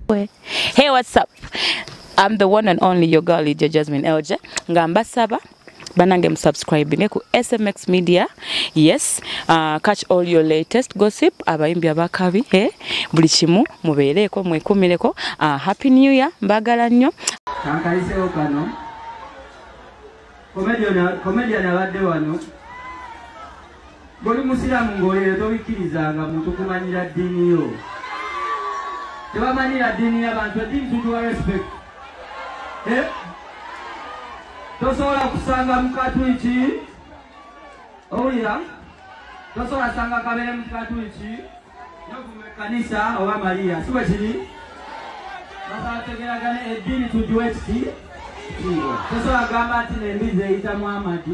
Hey, what's up? I'm the one and only your girl, Lydia Jasmine Elje. Ngamba saba. Banange subscribe ku SMX Media. Yes, catch all your latest gossip. Abayimbi abakabi, buli kimu mubeereko mwekumireko. Happy New Year, mbagala nnyo. Kankaise okano. Comedian abadde wano. Boli musiramu ngolero tobikirizanga muntu kumanyira ddiini yo. Tebamanyira ddiini y'abantu, eddiini tugiwa respect. Tosobola kusanga mukatwiki owulira tosobola sanga kabere mukatwiki nokume kanisa oba Maria siwe kiri basategeragane eddiini tugiwa ekiti tosobola gamba ati nembizi eyita Muhammadi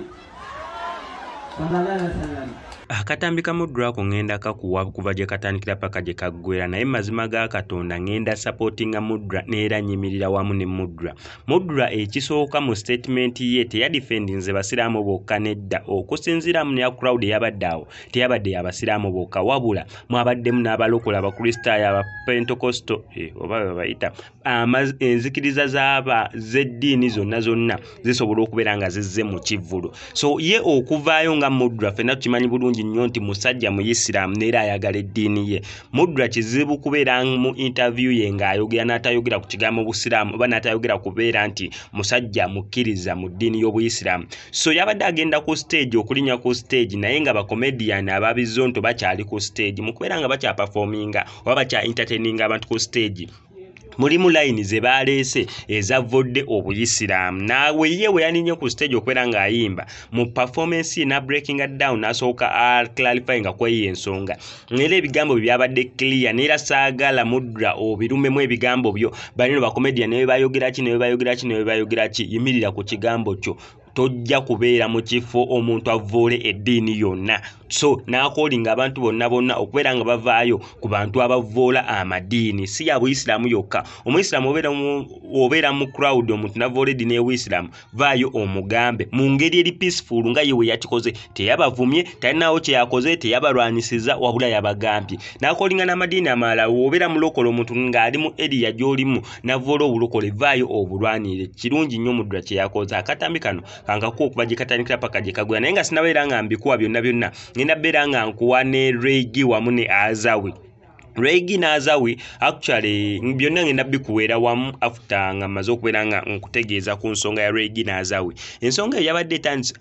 sallallahu alaihi wasallam. Akatambika Mudra ako ngenda kakuwa kuva gye katandikira paka gye kaggwera naye mazima ga Katonda ngenda supportinga Mudra neera nyimirira wamu ne Mudra ekisooka mu statement ye teyadefendinze basiraamu bokka nedda okusinziira mu ya crowd eyabadde teyabadde yabasiraamu bokka wabula mwabaddemu n'abalokola abakristaayo abapentekosto oba babayita enzikiriza z'eddiini zonna zisobola okubeera nga zizze mu kivvulu. So ye okuvaayo nga Mudra fenna tukimanyi bulungi nnyo nti musajja mu Islam neera ayagala eddiini ye. Mudra kizibu kubeera mu interview ye ng'ayogera n'atayogera ku kigambo Busiraamu oba n'atayogera kubeera nti musajja mukkiriza mu ddiini y'Obuyisiraamu. So yabadde agenda ku stage okulinnya ku stage naye nga bakomedian ababizonto bakyali ku stage mu kubeera nga bakya performinga oba bakya entertaininga abantu ku stage. Mulimu line ze baleese ezavodde Obuyisiraamu naawe ye we yaninye ku stage okubeera ng'ayimba mu performance ye na breaking it down n'asooka clarifying kw'eyo ensonga era ebigambo byabadde clear neera saagala Mudra obirumemu ebigambo byo balino bakomedian ne bayogera ki yimirira ku kigambo kyo tojja kubeera mu kifo omuntu avvoole eddiini yonna. So n'akolinga abantu bonna okubeera nga bavaayo ku bantu abavvoola amadiini si ya Buyisiraamu yokka. Omuyisiraamu obeera mu crowd omuntu n'avvoola eddiini y'Obuyisiraamu vaayo omugambe mu ngeri eri peaceful nga ye we yakikoze teyabavumye talinawo kye yakoze teyabalwanyisiza wabula yabagambye. N'akolinga n'amadiini amalala obeera mulokole omuntu ng'ali mu area gy'olimu n'avvoola obulokole vaayo obulwanire. Kirungi nnyo Mudra kye yakoze. Akatambi kano kankakuwa okuva gye katandikira paka gye kagwera naye nga sinabeera nga mbikuwa byonna ngenda beera nga nkuwa ne Reggie wamu ne Azawi. Reggie na Azawi actually byonna ngenda bikuweera wamu after nga maze okubeera nga nkutegeeza ku nsonga ya Reggie na Azawi. Ensonga yabadde etandise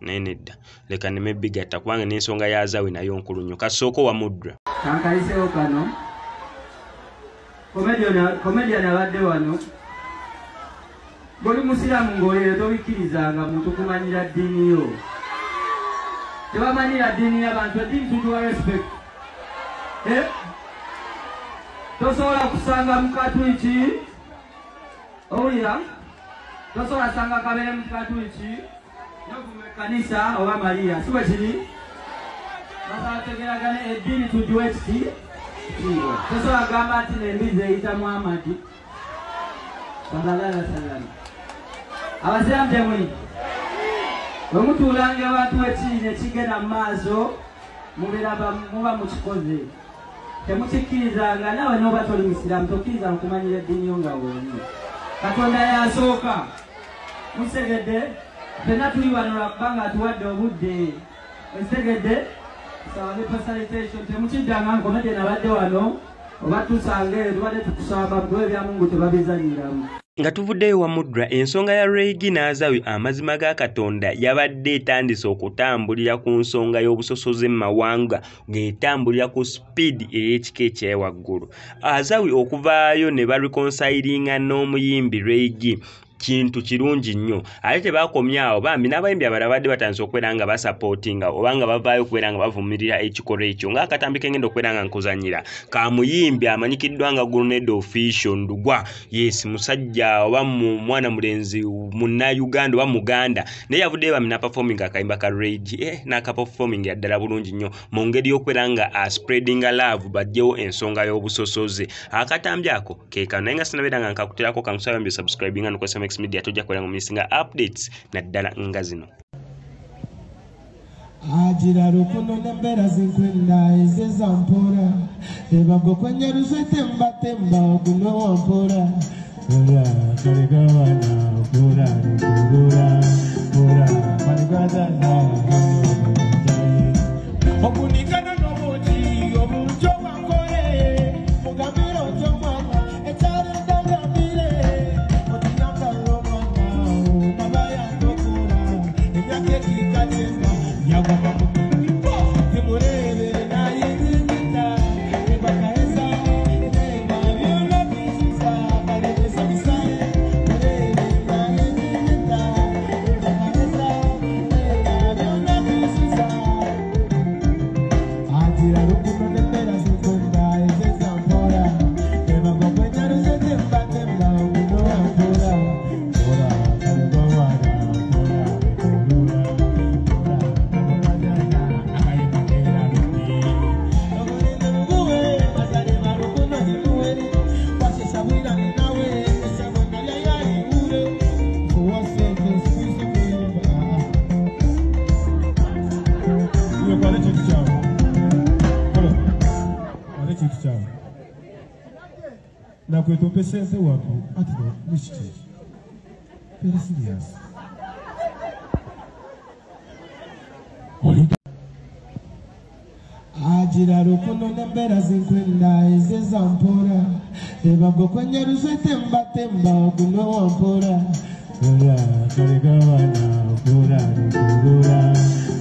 nedda leka neme bigatta kubanga n'ensonga ya Azawi nayo nkulu nnyo. Kasooka wa Mudra kankayisewo kano comedian abadde wano. Boli musiraamu ngolero tobikirizanga muntu kumanyira ddiini yo. Tebamanyira ddiini y'abantu, eddiini tugiwa respect. Tosobola kusanga mukatwiki owulira tosobola sanga kabere mukatwiki nokume kanisa oba Maria siwe kiri basategeragane eddiini tugiwa ekiti tosobola gamba ati nembizi eyita Muhammadi sallallahu alaihi wasallam. Abasiraamu temuli bwe mutuulanga abantu ekiine kigenda mu maaso muba mukikoze temukikkirizanga nawe n'oba toli musiraamu tokkiriza mukumanyira eddiini yo nga wooni. Katonda yasooka musegedde fenna tuli wano lwakubanga atuwadde obudde esegedde sawa ne facilitation temukiddanga nkomedde nabadde wano oba tusange tubadde tukusaba bwe ebyamungu tebabizanyiramu. Nga tuvuddeyo wa Mudra ensonga ya Reggie n'Azawi amazima ga Katonda yabadde etandise okutambulira ku nsonga y'obusosoze mu mawanga ng'etambulira ku speed ey'ekika ekyewaggulu. Azawi okuvaayo ne bareconcilinga n'omuyimbi Reggie kintu kirungi nnyo ate tebakomyawo bambi n'abayimbi abalala badde batandise okubeera nga basupportinga oba nga bavaayo okubeera nga bavumirira ekikolwa ekyo ng'akatambi kengenda okubeera nga nkuzanyira ka muyimbi amanyikiddwa nga Guruned Official Ndugwa. Yes, musajja oba mwana mulenzi munnauganda oba muganda naye yavuddeyo bambi n'aperforming akayimba ka Reggie n'akaperforming yaddala bulungi nnyo mu ngeri y'okubeera nga spreadinga love bajjewo ensonga y'obusosoze. Akatambi ako keekano naye nga sinabeera nga nkakuterako kankusaba mbi subscribinga nokwesa SMX Media tojja kwera mu misinga updates na ddala nga zino. Ajira rukuno nembera zinkwenda eze zampora eba gokwenye ruzetemba temba okuno wampora ora karigabana pura rikugura pura karigadaza okunikana noboti omujo wakore mugambiro jomwana etare ndagambire otinanga romana mabaya ndokura enyake kikatenga yagomba timurebe na yizita ebakaeza eba byona bisusa barebesa bisaye murebe na yizita ebakaeza eba byona bisusa ajira rukuno nembera zikwenda eze zampora eba gokwenye ruzetemba temba okuno wampora ora karigabana pura rikugura na kwetu pesente wapo atino nishiti pera serious ajira rukuno nembera zinkwenda eze zampora eba gokwenye ruzetemba temba okuno wampora ora karigabana pura rikugura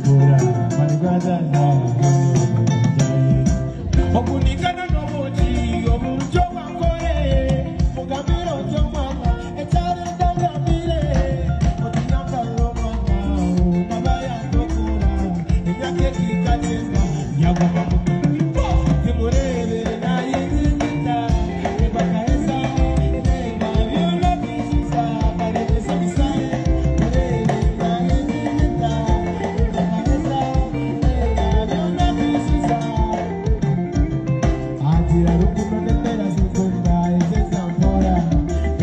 pura karigadaza okunikana noboti omujo wakore mugambiro jomwana etare ndagambire otinanga romana mabaya ndokura enyake kikatenga yagomba timurebe na yizita ebakaeza eba byona bisusa barebesa bisaye murebe na yizita ebakaeza eba byona bisusa ajira rukuno nembera zikwenda eze zampora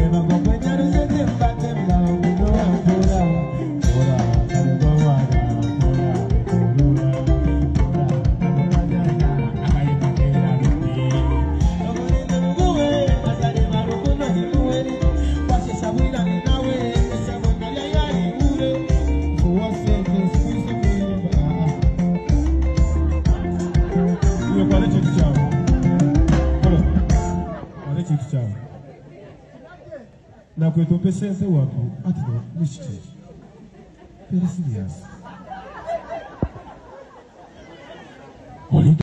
eba gokwenye ruzetemba temba okuno wampora ora karigabana pura rikugura na kwetu pesente wapo atino nishiti pera serious